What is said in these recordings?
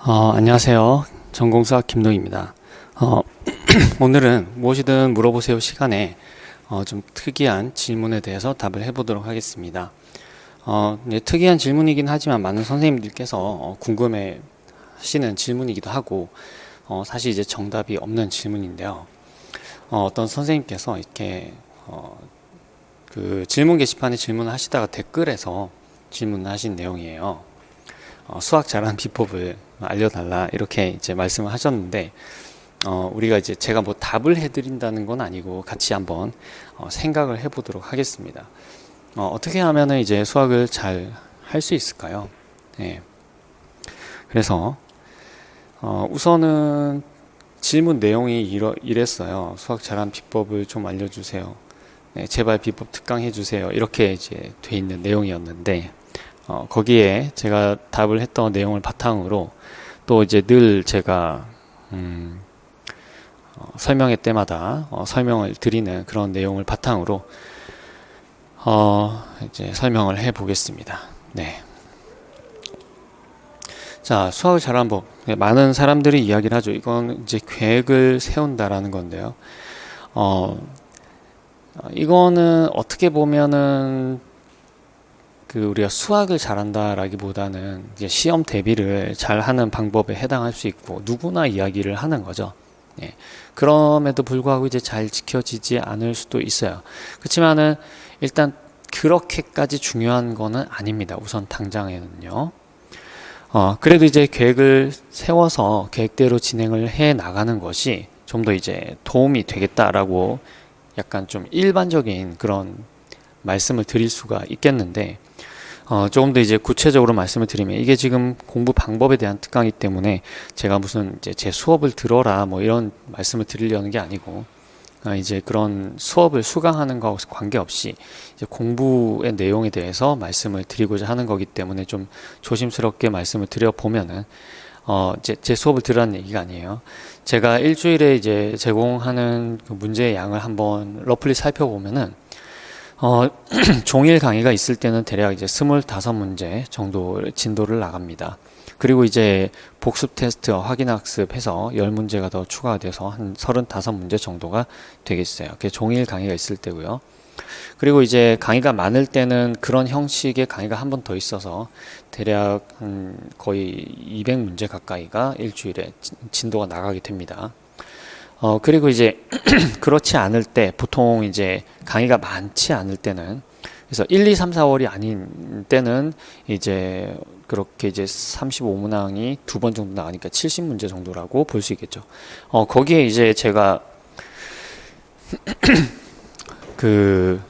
안녕하세요. 전공수학 김동입니다. 오늘은 무엇이든 물어보세요 시간에 좀 특이한 질문에 대해서 답을 해보도록 하겠습니다. 특이한 질문이긴 하지만 많은 선생님들께서 궁금해 하시는 질문이기도 하고 사실 이제 정답이 없는 질문인데요. 어떤 선생님께서 이렇게 그 질문 게시판에 질문을 하시다가 댓글에서 질문을 하신 내용이에요. 수학 잘하는 비법을 알려달라 이렇게 이제 말씀을 하셨는데 우리가 이제 제가 뭐 답을 해드린다는 건 아니고 같이 한번 생각을 해보도록 하겠습니다. 어떻게 하면은 이제 수학을 잘 할 수 있을까요? 네. 그래서 우선은 질문 내용이 이랬어요. 수학 잘하는 비법을 좀 알려주세요. 네, 제발 비법 특강 해주세요. 이렇게 이제 돼 있는 내용이었는데 거기에 제가 답을 했던 내용을 바탕으로 또 이제 늘 제가 설명회 때마다 설명을 드리는 그런 내용을 바탕으로 이제 설명을 해 보겠습니다. 네. 자, 수학을 잘하는 법. 많은 사람들이 이야기를 하죠. 이건 이제 계획을 세운다라는 건데요. 이거는 어떻게 보면은 우리가 수학을 잘한다라기보다는 이제 시험 대비를 잘하는 방법에 해당할 수 있고 누구나 이야기를 하는 거죠. 예. 그럼에도 불구하고 이제 잘 지켜지지 않을 수도 있어요. 그렇지만은 일단 그렇게까지 중요한 거는 아닙니다. 우선 당장에는요. 그래도 이제 계획을 세워서 계획대로 진행을 해 나가는 것이 좀 더 이제 도움이 되겠다라고 약간 좀 일반적인 그런 말씀을 드릴 수가 있겠는데 조금 더 이제 구체적으로 말씀을 드리면 이게 지금 공부 방법에 대한 특강이기 때문에 제가 무슨 이제 제 수업을 들어라 뭐 이런 말씀을 드리려는 게 아니고 이제 그런 수업을 수강하는 거하고 관계없이 이제 공부의 내용에 대해서 말씀을 드리고자 하는 거기 때문에 좀 조심스럽게 말씀을 드려 보면은 이제 제 수업을 들으라는 얘기가 아니에요. 제가 일주일에 이제 제공하는 그 문제의 양을 한번 러플리 살펴보면은 종일 강의가 있을 때는 대략 이제 25문제 정도 진도를 나갑니다. 그리고 이제 복습 테스트, 확인 학습해서 10문제가 더 추가가 돼서 한 35문제 정도가 되겠어요. 그게 종일 강의가 있을 때고요. 그리고 이제 강의가 많을 때는 그런 형식의 강의가 한 번 더 있어서 대략 한 거의 200문제 가까이가 일주일에 진도가 나가게 됩니다. 그리고 이제 그렇지 않을 때 보통 이제 강의가 많지 않을 때는 그래서 1, 2, 3, 4월이 아닌 때는 이제 그렇게 이제 35문항이 두 번 정도 나가니까 70문제 정도라고 볼 수 있겠죠. 거기에 이제 제가 그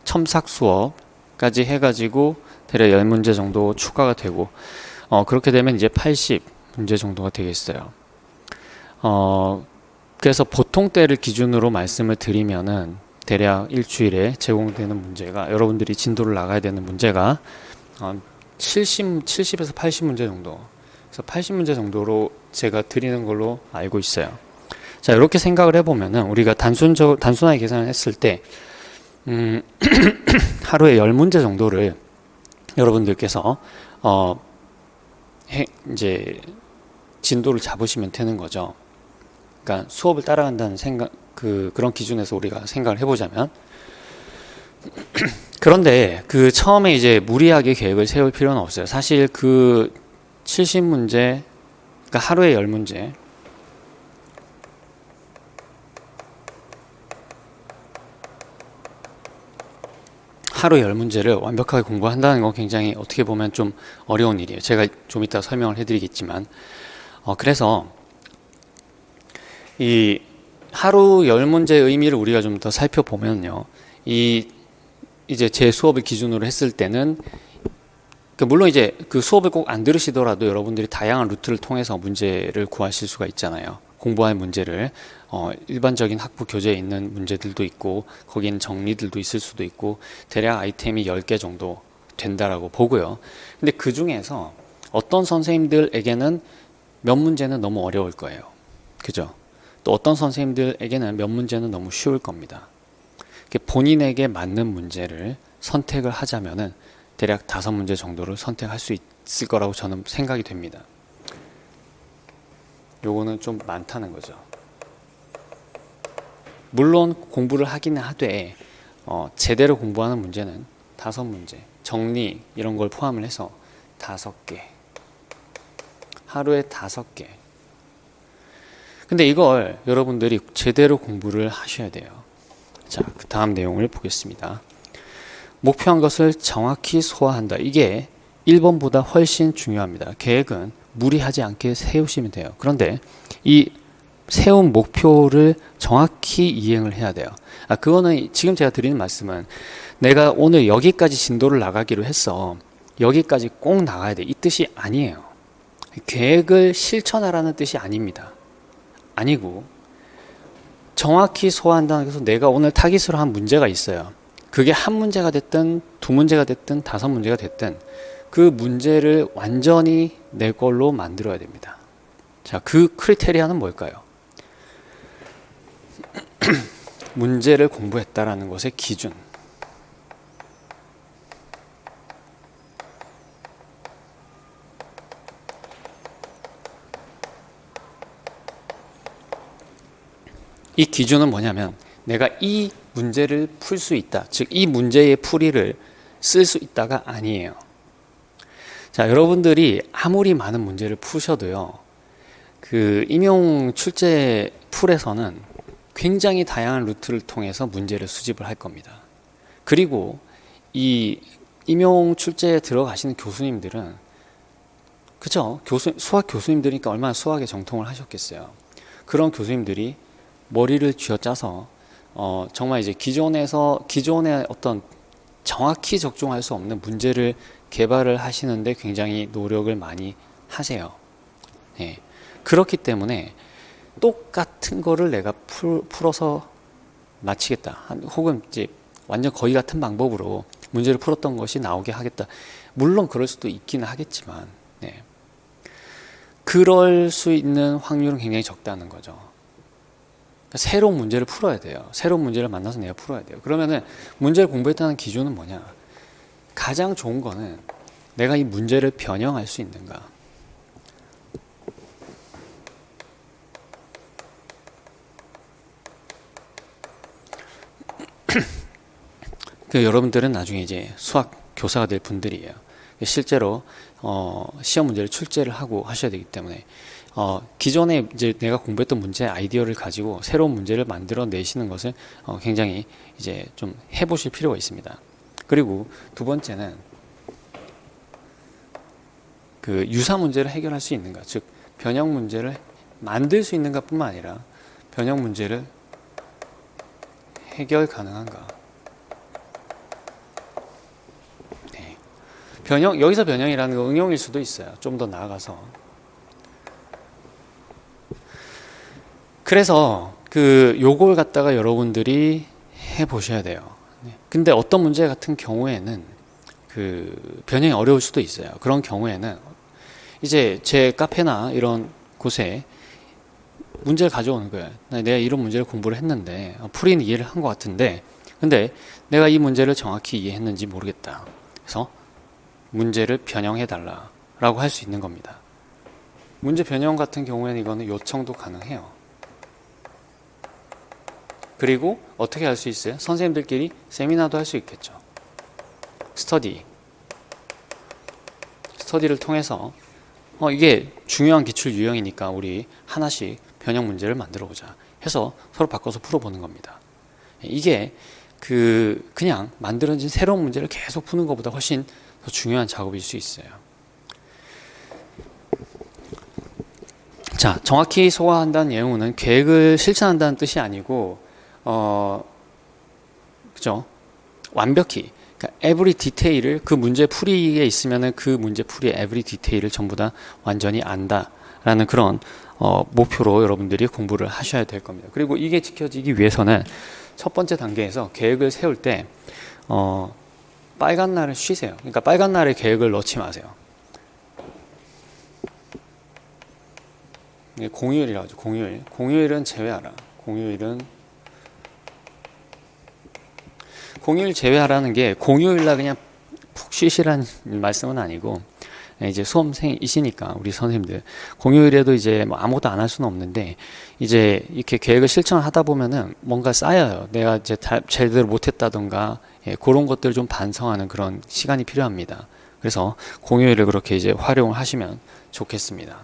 첨삭 수업까지 해가지고 대략 10문제 정도 추가가 되고 그렇게 되면 이제 80문제 정도가 되겠어요. 그래서 보통 때를 기준으로 말씀을 드리면은 대략 일주일에 제공되는 문제가 여러분들이 진도를 나가야 되는 문제가 70에서 80문제 정도. 그래서 80문제 정도로 제가 드리는 걸로 알고 있어요. 자, 이렇게 생각을 해보면은 우리가 단순하게 계산을 했을 때 하루에 10문제 정도를 여러분들께서 이제 진도를 잡으시면 되는 거죠. 그러니까 수업을 따라간다는 생각, 그런 기준에서 우리가 생각을 해보자면 그런데 처음에 이제 무리하게 계획을 세울 필요는 없어요. 사실 70문제, 그러니까 하루에 10문제, 하루 10문제를 완벽하게 공부한다는 건 굉장히 어떻게 보면 좀 어려운 일이에요. 제가 좀 이따 설명을 해드리겠지만 그래서 이 하루 10문제의 의미를 우리가 좀 더 살펴보면요. 이제 제 수업을 기준으로 했을 때는 물론 이제 그 수업을 꼭 안 들으시더라도 여러분들이 다양한 루트를 통해서 문제를 구하실 수가 있잖아요. 공부할 문제를 일반적인 학부 교재에 있는 문제들도 있고 거기에는 정리들도 있을 수도 있고 대략 아이템이 10개 정도 된다라고 보고요. 근데 그 중에서 어떤 선생님들에게는 몇 문제는 너무 어려울 거예요. 그죠? 또 어떤 선생님들에게는 몇 문제는 너무 쉬울 겁니다. 본인에게 맞는 문제를 선택을 하자면은 대략 5문제 정도를 선택할 수 있을 거라고 저는 생각이 됩니다. 요거는 좀 많다는 거죠. 물론 공부를 하기는 하되 제대로 공부하는 문제는 5문제, 정리 이런 걸 포함을 해서 5개, 하루에 5개. 근데 이걸 여러분들이 제대로 공부를 하셔야 돼요. 자, 그 다음 내용을 보겠습니다. 목표한 것을 정확히 소화한다. 이게 1번보다 훨씬 중요합니다. 계획은 무리하지 않게 세우시면 돼요. 그런데 이 세운 목표를 정확히 이행을 해야 돼요. 그거는 지금 제가 드리는 말씀은 내가 오늘 여기까지 진도를 나가기로 했어. 여기까지 꼭 나가야 돼. 이 뜻이 아니에요. 계획을 실천하라는 뜻이 아닙니다. 아니고 정확히 소화한다는 것은 내가 오늘 타깃으로 한 문제가 있어요. 그게 한 문제가 됐든 2문제가 됐든 5문제가 됐든 그 문제를 완전히 내 걸로 만들어야 됩니다. 자, 그 크리테리아는 뭘까요? 문제를 공부했다라는 것의 기준. 이 기준은 뭐냐면 내가 이 문제를 풀 수 있다. 즉, 이 문제의 풀이를 쓸 수 있다가 아니에요. 자, 여러분들이 아무리 많은 문제를 푸셔도요, 그 임용 출제 풀에서는 굉장히 다양한 루트를 통해서 문제를 수집을 할 겁니다. 그리고 이 임용 출제에 들어가시는 교수님들은, 그죠? 수학 교수님들이니까 얼마나 수학에 정통을 하셨겠어요. 그런 교수님들이 머리를 쥐어짜서 정말 이제 기존의 어떤 정확히 적중할 수 없는 문제를 개발을 하시는데 굉장히 노력을 많이 하세요. 예. 그렇기 때문에 똑같은 거를 내가 풀어서 마치겠다. 혹은 이제 완전 거의 같은 방법으로 문제를 풀었던 것이 나오게 하겠다. 물론 그럴 수도 있기는 하겠지만, 네. 그럴 수 있는 확률은 굉장히 적다는 거죠. 새로운 문제를 풀어야 돼요. 새로운 문제를 만나서 내가 풀어야 돼요. 그러면은 문제를 공부했다는 기준은 뭐냐? 가장 좋은 거는 내가 이 문제를 변형할 수 있는가? 여러분들은 나중에 이제 수학 교사가 될 분들이에요. 실제로 시험 문제를 출제를 하고 하셔야 되기 때문에 기존에 이제 내가 공부했던 문제 아이디어를 가지고 새로운 문제를 만들어 내시는 것을 굉장히 이제 좀 해보실 필요가 있습니다. 그리고 두 번째는 그 유사 문제를 해결할 수 있는가, 즉 변형 문제를 만들 수 있는가뿐만 아니라 변형 문제를 해결 가능한가. 네. 여기서 변형이라는 건 응용일 수도 있어요. 좀 더 나아가서. 그래서 요걸 갖다가 여러분들이 해보셔야 돼요. 근데 어떤 문제 같은 경우에는 변형이 어려울 수도 있어요. 그런 경우에는 이제 제 카페나 이런 곳에 문제를 가져오는 거예요. 내가 이런 문제를 공부를 했는데 풀이는 이해를 한 것 같은데 근데 내가 이 문제를 정확히 이해했는지 모르겠다. 그래서 문제를 변형해 달라 라고 할 수 있는 겁니다. 문제 변형 같은 경우에는 이거는 요청도 가능해요. 그리고 어떻게 할 수 있어요? 선생님들끼리 세미나도 할 수 있겠죠. 스터디를 통해서 이게 중요한 기출 유형이니까 우리 하나씩 변형 문제를 만들어 보자 해서 서로 바꿔서 풀어보는 겁니다. 이게 그냥 만들어진 새로운 문제를 계속 푸는 것보다 훨씬 더 중요한 작업일 수 있어요. 자, 정확히 소화한다는 내용은 계획을 실천한다는 뜻이 아니고 그죠? 완벽히, 그러니까 every detail을 그 문제 풀이에 있으면은 그 문제 풀이의 every detail을 전부 다 완전히 안다라는 그런 목표로 여러분들이 공부를 하셔야 될 겁니다. 그리고 이게 지켜지기 위해서는 첫 번째 단계에서 계획을 세울 때 빨간 날을 쉬세요. 그러니까 빨간 날에 계획을 넣지 마세요. 공휴일이라고 하죠. 공휴일은 제외하라. 공휴일 제외하라는 게 공휴일날 그냥 푹 쉬시라는 말씀은 아니고 이제 수험생이시니까 우리 선생님들 공휴일에도 이제 뭐 아무것도 안 할 수는 없는데 이제 이렇게 계획을 실천을 하다 보면은 뭔가 쌓여요. 내가 이제 제대로 못했다던가 그런 것들을 좀 반성하는 그런 시간이 필요합니다. 그래서 공휴일을 그렇게 이제 활용을 하시면 좋겠습니다.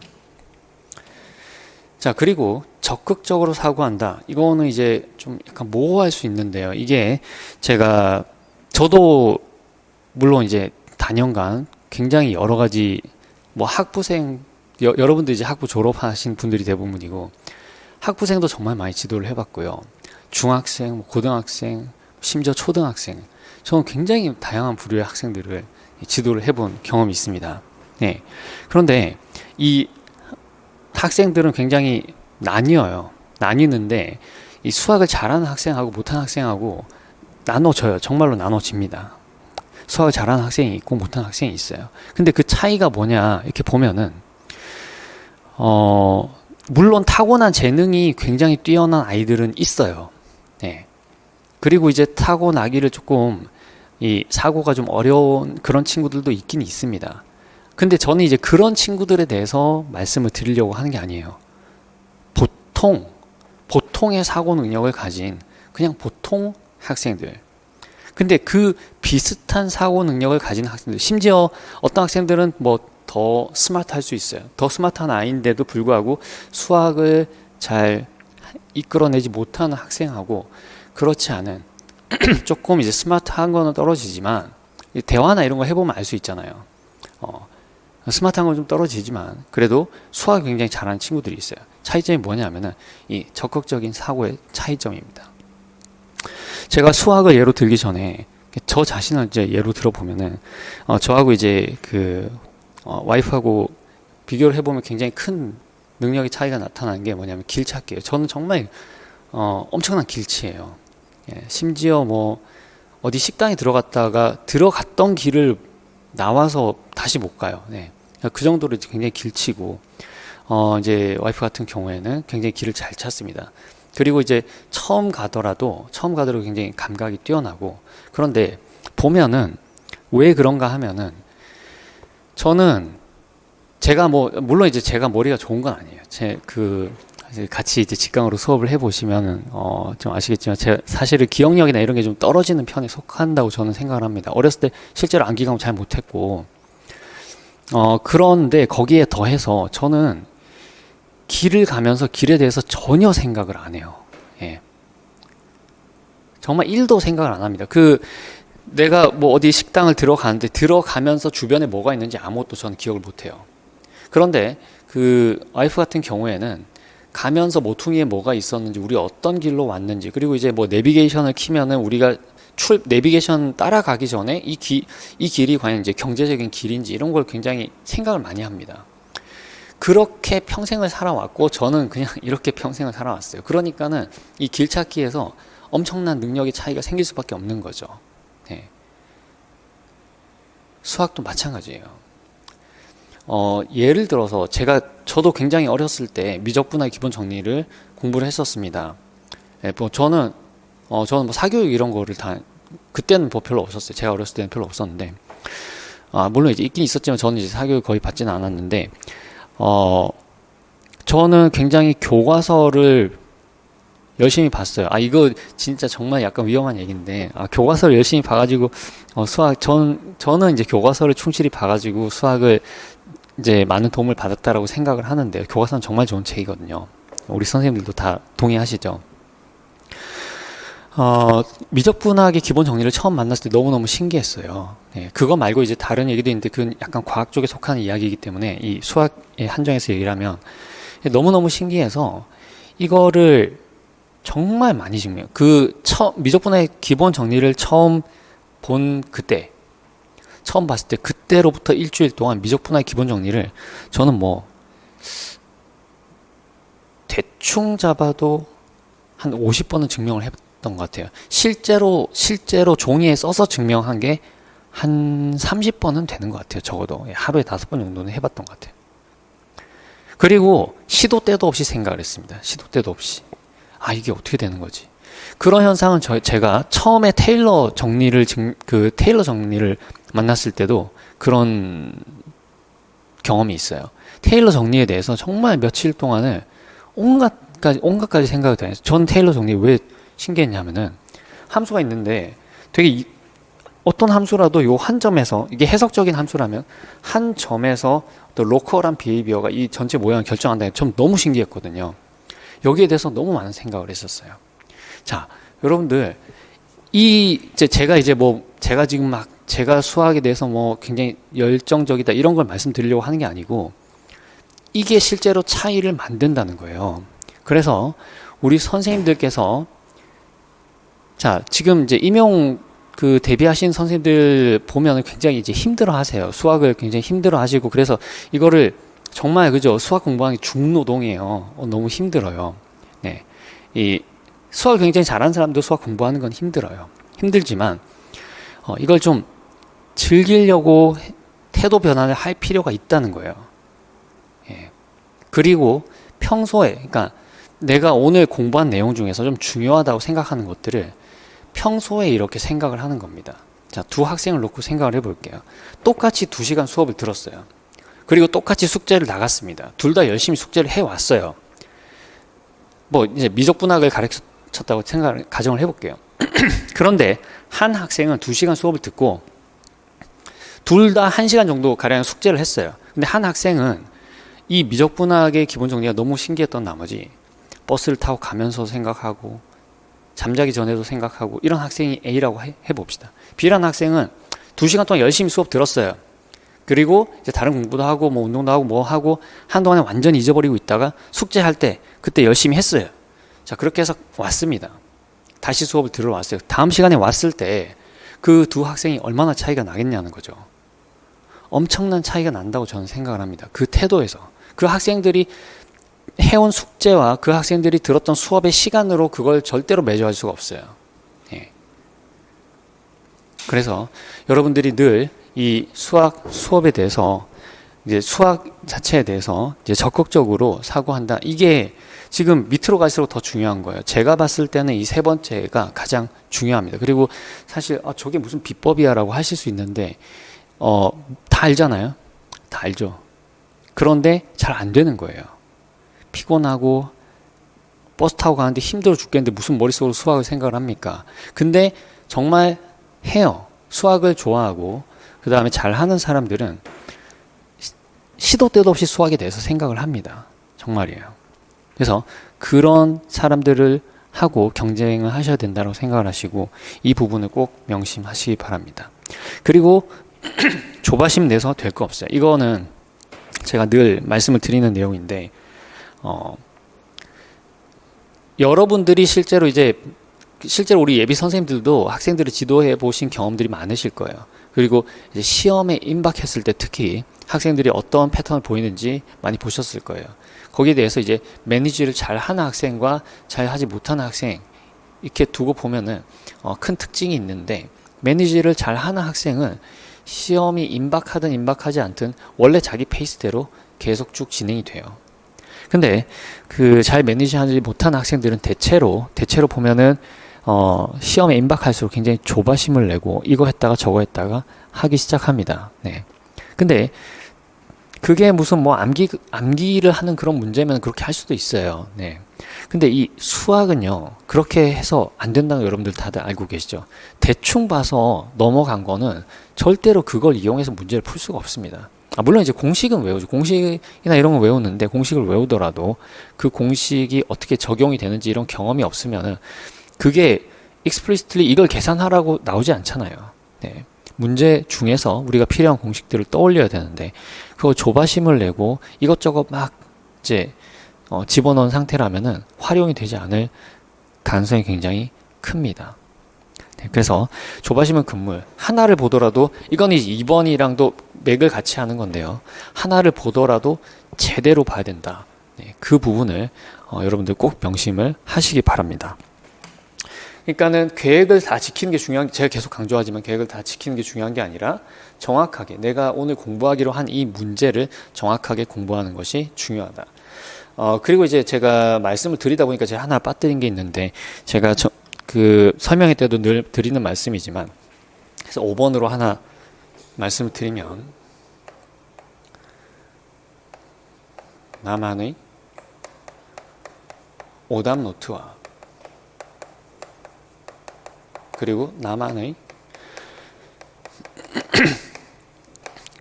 자, 그리고 적극적으로 사고한다. 이거는 이제 좀 약간 모호할 수 있는데요. 이게 저도 물론 이제 다년간 굉장히 여러 가지 뭐 학부생 여러분들 이제 학부 졸업하신 분들이 대부분이고 학부생도 정말 많이 지도를 해봤고요. 중학생, 고등학생, 심지어 초등학생 저는 굉장히 다양한 부류의 학생들을 지도를 해본 경험이 있습니다. 네. 그런데 이 학생들은 굉장히 나뉘어요. 나뉘는데 이 수학을 잘하는 학생하고 못하는 학생하고 나눠져요. 정말로 나눠집니다. 수학을 잘하는 학생이 있고 못하는 학생이 있어요. 근데 그 차이가 뭐냐 이렇게 보면은 물론 타고난 재능이 굉장히 뛰어난 아이들은 있어요. 네. 그리고 이제 타고나기를 조금 이 사고가 좀 어려운 그런 친구들도 있긴 있습니다. 근데 저는 이제 그런 친구들에 대해서 말씀을 드리려고 하는 게 아니에요. 보통의 사고 능력을 가진 그냥 보통 학생들. 근데 그 비슷한 사고 능력을 가진 학생들, 심지어 어떤 학생들은 뭐 더 스마트할 수 있어요. 더 스마트한 아이인데도 불구하고 수학을 잘 이끌어내지 못하는 학생하고 그렇지 않은 조금 이제 스마트한 거는 떨어지지만 대화나 이런 거 해보면 알 수 있잖아요. 스마트한 건 좀 떨어지지만 그래도 수학을 굉장히 잘하는 친구들이 있어요. 차이점이 뭐냐면은 이 적극적인 사고의 차이점입니다. 제가 수학을 예로 들기 전에 저 자신을 이제 예로 들어보면은 저하고 이제 와이프하고 비교를 해보면 굉장히 큰 능력의 차이가 나타나는 게 뭐냐면 길찾기예요. 저는 정말 엄청난 길치예요. 예, 심지어 뭐 어디 식당에 들어갔던 길을 나와서 다시 못 가요. 네. 그 정도로 굉장히 길치고 이제 와이프 같은 경우에는 굉장히 길을 잘 찾습니다. 그리고 이제 처음 가더라도 굉장히 감각이 뛰어나고 그런데 보면은 왜 그런가 하면은 저는 제가 물론 이제 제가 머리가 좋은 건 아니에요. 같이 이제 직강으로 수업을 해보시면은 좀 아시겠지만 제가 사실은 기억력이나 이런 게 좀 떨어지는 편에 속한다고 저는 생각을 합니다. 어렸을 때 실제로 암기감을 잘 못했고 그런데 거기에 더해서 저는 길을 가면서 길에 대해서 전혀 생각을 안 해요. 예. 정말 1도 생각을 안 합니다. 내가 뭐 어디 식당을 들어가는데 들어가면서 주변에 뭐가 있는지 아무것도 저는 기억을 못 해요. 그런데 와이프 같은 경우에는 가면서 모퉁이에 뭐가 있었는지, 우리 어떤 길로 왔는지, 그리고 이제 뭐 내비게이션을 키면은 우리가 내비게이션 따라가기 전에 이 길이 과연 이제 경제적인 길인지 이런 걸 굉장히 생각을 많이 합니다. 그렇게 평생을 살아왔고 저는 그냥 이렇게 평생을 살아왔어요. 그러니까는 이 길찾기에서 엄청난 능력의 차이가 생길 수밖에 없는 거죠. 네. 수학도 마찬가지예요. 예를 들어서 저도 굉장히 어렸을 때 미적분화 기본 정리를 공부를 했었습니다. 네, 저는 뭐 사교육 이런 거를 그때는 뭐 별로 없었어요. 제가 어렸을 때는 별로 없었는데 물론 이제 있긴 있었지만 저는 이제 사교육 거의 받지는 않았는데 저는 굉장히 교과서를 열심히 봤어요. 이거 진짜 정말 약간 위험한 얘기인데, 교과서를 열심히 봐가지고, 저는 이제 교과서를 충실히 봐가지고 수학을 이제 많은 도움을 받았다라고 생각을 하는데, 교과서는 정말 좋은 책이거든요. 우리 선생님들도 다 동의하시죠? 미적분학의 기본 정리를 처음 만났을 때 너무너무 신기했어요. 네, 그거 말고 이제 다른 얘기도 있는데, 그건 약간 과학 쪽에 속하는 이야기이기 때문에, 이 수학의 한정에서 얘기를 하면, 너무너무 신기해서, 이거를 정말 많이 증명. 미적분의 기본 정리를 처음 봤을 때 그때로부터 일주일 동안 미적분의 기본 정리를 저는 대충 잡아도 한 50번은 증명을 했던 것 같아요. 실제로 종이에 써서 증명한 게 한 30번은 되는 것 같아요. 적어도 하루에 5번 정도는 해봤던 것 같아요. 그리고 시도 때도 없이 생각을 했습니다. 시도 때도 없이. 이게 어떻게 되는 거지? 그런 현상은 제가 처음에 테일러 정리를 만났을 때도 그런 경험이 있어요. 테일러 정리에 대해서 정말 며칠 동안을 온갖 가지 생각이 다녔어요. 저는 테일러 정리 왜 신기했냐면은 함수가 있는데 되게 어떤 함수라도 요 한 점에서, 이게 해석적인 함수라면 한 점에서 또 로컬한 비헤이비어가 이 전체 모양을 결정한다는 게 좀 너무 신기했거든요. 여기에 대해서 너무 많은 생각을 했었어요. 자, 여러분들 제가 지금 막 제가 수학에 대해서 뭐 굉장히 열정적이다 이런 걸 말씀드리려고 하는 게 아니고 이게 실제로 차이를 만든다는 거예요. 그래서 우리 선생님들께서 자, 지금 이제 임용 데뷔하신 선생님들 보면 굉장히 이제 힘들어 하세요. 수학을 굉장히 힘들어 하시고, 그래서 이거를 정말, 그죠? 수학 공부하기 중노동이에요. 너무 힘들어요. 네. 수학을 굉장히 잘하는 사람도 수학 공부하는 건 힘들어요. 힘들지만, 이걸 좀 즐기려고 태도 변화를 할 필요가 있다는 거예요. 예. 그리고 평소에, 그러니까 내가 오늘 공부한 내용 중에서 좀 중요하다고 생각하는 것들을 평소에 이렇게 생각을 하는 겁니다. 자, 두 학생을 놓고 생각을 해볼게요. 똑같이 2시간 수업을 들었어요. 그리고 똑같이 숙제를 나갔습니다. 둘 다 열심히 숙제를 해왔어요. 뭐 이제 미적분학을 가르쳤다고 가정을 해볼게요. 그런데 한 학생은 2시간 수업을 듣고 둘 다 1시간 정도 가량 숙제를 했어요. 근데 한 학생은 이 미적분학의 기본 정리가 너무 신기했던 나머지 버스를 타고 가면서 생각하고 잠자기 전에도 생각하고 이런 학생이 A라고 해봅시다. B라는 학생은 2시간 동안 열심히 수업 들었어요. 그리고 이제 다른 공부도 하고 뭐 운동도 하고 뭐 하고 한동안에 완전히 잊어버리고 있다가 숙제할 때 그때 열심히 했어요. 자, 그렇게 해서 왔습니다. 다시 수업을 들으러 왔어요. 다음 시간에 왔을 때 그 두 학생이 얼마나 차이가 나겠냐는 거죠. 엄청난 차이가 난다고 저는 생각을 합니다. 그 태도에서. 그 학생들이 해온 숙제와 그 학생들이 들었던 수업의 시간으로 그걸 절대로 매조할 수가 없어요. 예. 그래서 여러분들이 늘 이 수업에 대해서, 이제 수학 자체에 대해서 이제 적극적으로 사고한다. 이게 지금 밑으로 갈수록 더 중요한 거예요. 제가 봤을 때는 이 세 번째가 가장 중요합니다. 그리고 사실 저게 무슨 비법이야라고 하실 수 있는데 다 알잖아요. 다 알죠. 그런데 잘 안 되는 거예요. 피곤하고 버스 타고 가는데 힘들어 죽겠는데 무슨 머릿속으로 수학을 생각을 합니까? 근데 정말 해요. 수학을 좋아하고 그 다음에 잘하는 사람들은 시도 때도 없이 수학에 대해서 생각을 합니다. 정말이에요. 그래서 그런 사람들을 하고 경쟁을 하셔야 된다고 생각을 하시고 이 부분을 꼭 명심하시기 바랍니다. 그리고 조바심 내서 될 거 없어요. 이거는 제가 늘 말씀을 드리는 내용인데 여러분들이 실제로 우리 예비 선생님들도 학생들을 지도해 보신 경험들이 많으실 거예요. 그리고 이제 시험에 임박했을 때 특히 학생들이 어떤 패턴을 보이는지 많이 보셨을 거예요. 거기에 대해서 이제 매니지를 잘 하는 학생과 잘 하지 못하는 학생 이렇게 두고 보면은 큰 특징이 있는데, 매니지를 잘 하는 학생은 시험이 임박하든 임박하지 않든 원래 자기 페이스대로 계속 쭉 진행이 돼요. 근데 그 잘 매니지하지 못하는 학생들은 대체로 보면은 시험에 임박할수록 굉장히 조바심을 내고 이거 했다가 저거 했다가 하기 시작합니다. 네. 근데 그게 무슨 뭐 암기를 하는 그런 문제면 그렇게 할 수도 있어요. 네. 근데 이 수학은요, 그렇게 해서 안 된다는 거 여러분들 다들 알고 계시죠? 대충 봐서 넘어간 거는 절대로 그걸 이용해서 문제를 풀 수가 없습니다. 물론 이제 공식은 외우죠. 공식이나 이런 거 외우는데 공식을 외우더라도 그 공식이 어떻게 적용이 되는지 이런 경험이 없으면은 그게 explicitly 이걸 계산하라고 나오지 않잖아요. 네. 문제 중에서 우리가 필요한 공식들을 떠올려야 되는데 그거 조바심을 내고 이것저것 막 이제 집어넣은 상태라면은 활용이 되지 않을 가능성이 굉장히 큽니다. 네, 그래서 조바심은 금물. 하나를 보더라도 이건 이제 2번이랑도 맥을 같이 하는 건데요. 하나를 보더라도 제대로 봐야 된다. 네, 그 부분을 여러분들 꼭 명심을 하시기 바랍니다. 그러니까는 계획을 다 지키는 게 중요한, 제가 계속 강조하지만 계획을 다 지키는 게 중요한 게 아니라 정확하게 내가 오늘 공부하기로 한 이 문제를 정확하게 공부하는 것이 중요하다. 그리고 이제 제가 말씀을 드리다 보니까 제가 하나 빠뜨린 게 있는데, 제가 그 설명회 때도 늘 드리는 말씀이지만, 그래서 5번으로 하나 말씀을 드리면, 나만의 오답 노트와 그리고 나만의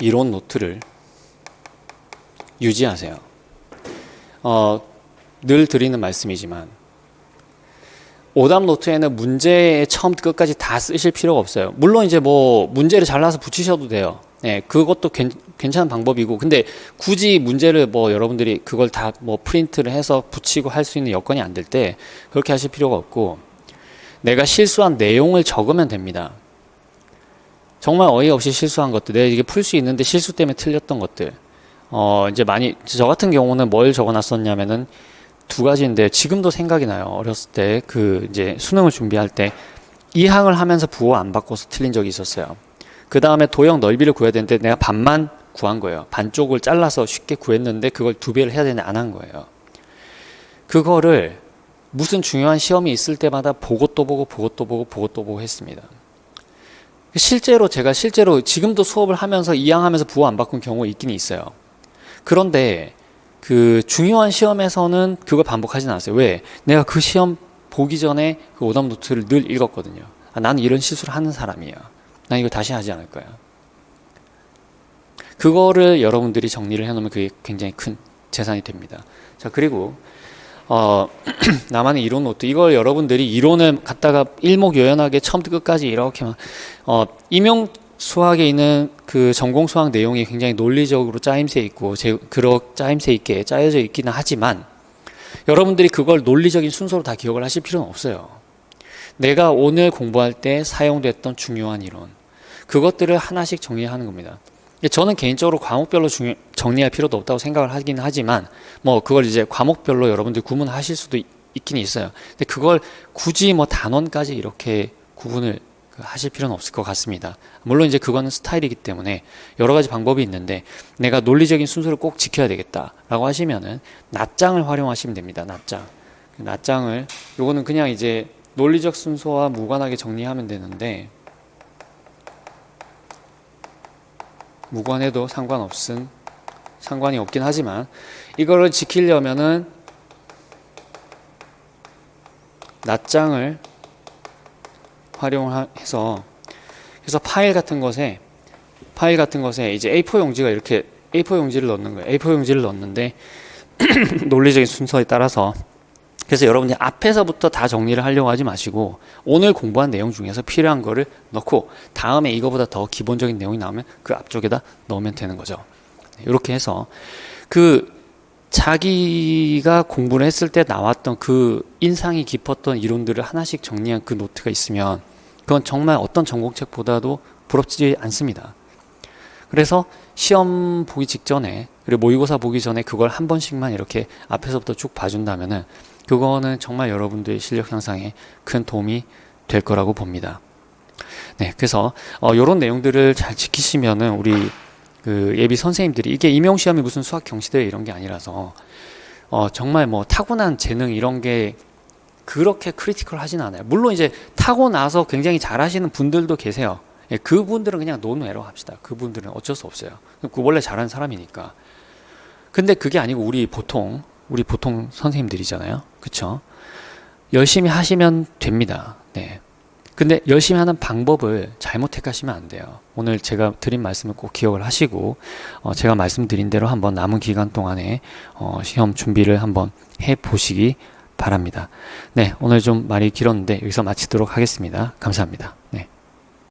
이론 노트를 유지하세요. 늘 드리는 말씀이지만 오답 노트에는 문제 처음부터 끝까지 다 쓰실 필요가 없어요. 물론 이제 뭐 문제를 잘라서 붙이셔도 돼요. 네, 그것도 괜찮은 방법이고, 근데 굳이 문제를 뭐 여러분들이 그걸 다 뭐 프린트를 해서 붙이고 할 수 있는 여건이 안 될 때 그렇게 하실 필요가 없고, 내가 실수한 내용을 적으면 됩니다. 정말 어이없이 실수한 것들, 내가 이게 풀 수 있는데 실수 때문에 틀렸던 것들, 이제 많이, 저 같은 경우는 뭘 적어놨었냐면은 두 가지인데 지금도 생각이 나요. 어렸을 때 이제 수능을 준비할 때 2항을 하면서 부호 안 바꿔서 틀린 적이 있었어요. 그 다음에 도형 넓이를 구해야 되는데 내가 반만 구한 거예요. 반쪽을 잘라서 쉽게 구했는데 그걸 2배를 해야 되는데 안 한 거예요. 그거를 무슨 중요한 시험이 있을 때마다 보고 또 보고 보고 또 보고 보고 또 보고 했습니다. 제가 실제로 지금도 수업을 하면서 2항 하면서 부호 안 바꾼 경우가 있긴 있어요. 그런데 그 중요한 시험에서는 그걸 반복하진 않았어요. 왜? 내가 그 시험 보기 전에 그 오답 노트를 늘 읽었거든요. 나는 이런 실수를 하는 사람이야. 난 이거 다시 하지 않을 거야. 그거를 여러분들이 정리를 해놓으면 그게 굉장히 큰 재산이 됩니다. 자, 그리고 나만의 이론 노트, 이걸 여러분들이 이론을 갖다가 일목요연하게 처음부터 끝까지 이렇게 막 임용 수학에 있는 그 전공 수학 내용이 굉장히 논리적으로 짜임새 있고 짜임새 있게 짜여져 있기는 하지만 여러분들이 그걸 논리적인 순서로 다 기억을 하실 필요는 없어요. 내가 오늘 공부할 때 사용됐던 중요한 이론, 그것들을 하나씩 정리하는 겁니다. 저는 개인적으로 과목별로 정리할 필요도 없다고 생각을 하긴 하지만 뭐 그걸 이제 과목별로 여러분들 구분하실 수도 있긴 있어요. 근데 그걸 굳이 뭐 단원까지 이렇게 구분을 하실 필요는 없을 것 같습니다. 물론 이제 그거는 스타일이기 때문에 여러 가지 방법이 있는데 내가 논리적인 순서를 꼭 지켜야 되겠다라고 하시면은 낱장을 활용하시면 됩니다. 낱장을 요거는 그냥 이제 논리적 순서와 무관하게 정리하면 되는데 무관해도 상관이 없긴 하지만 이거를 지키려면은 낱장을 활용해서 그래서 파일 같은 것에 이제 A4 용지가 이렇게 A4 용지를 넣는 거예요. A4 용지를 넣는데 논리적인 순서에 따라서 그래서 여러분이 앞에서부터 다 정리를 하려고 하지 마시고 오늘 공부한 내용 중에서 필요한 거를 넣고 다음에 이거보다 더 기본적인 내용이 나오면 그 앞쪽에다 넣으면 되는 거죠. 이렇게 해서 자기가 공부를 했을 때 나왔던 그 인상이 깊었던 이론들을 하나씩 정리한 그 노트가 있으면 그건 정말 어떤 전공책보다도 부럽지 않습니다. 그래서 시험 보기 직전에 그리고 모의고사 보기 전에 그걸 한 번씩만 이렇게 앞에서부터 쭉 봐준다면은 그거는 정말 여러분들의 실력 향상에 큰 도움이 될 거라고 봅니다. 네, 그래서 이런 내용들을 잘 지키시면은 우리 예비 선생님들이 이게 임용시험이 무슨 수학 경시대회 이런 게 아니라서 정말 뭐 타고난 재능 이런 게 그렇게 크리티컬 하진 않아요. 물론 이제 타고나서 굉장히 잘하시는 분들도 계세요. 예, 그분들은 그냥 논외로 합시다. 그분들은 어쩔 수 없어요. 그 원래 잘하는 사람이니까. 근데 그게 아니고 우리 보통 선생님들이잖아요. 그쵸? 열심히 하시면 됩니다. 네. 근데 열심히 하는 방법을 잘못 택하시면 안 돼요. 오늘 제가 드린 말씀을 꼭 기억을 하시고 제가 말씀드린 대로 한번 남은 기간 동안에 시험 준비를 한번 해보시기 바랍니다. 네, 오늘 좀 말이 길었는데 여기서 마치도록 하겠습니다. 감사합니다. 네.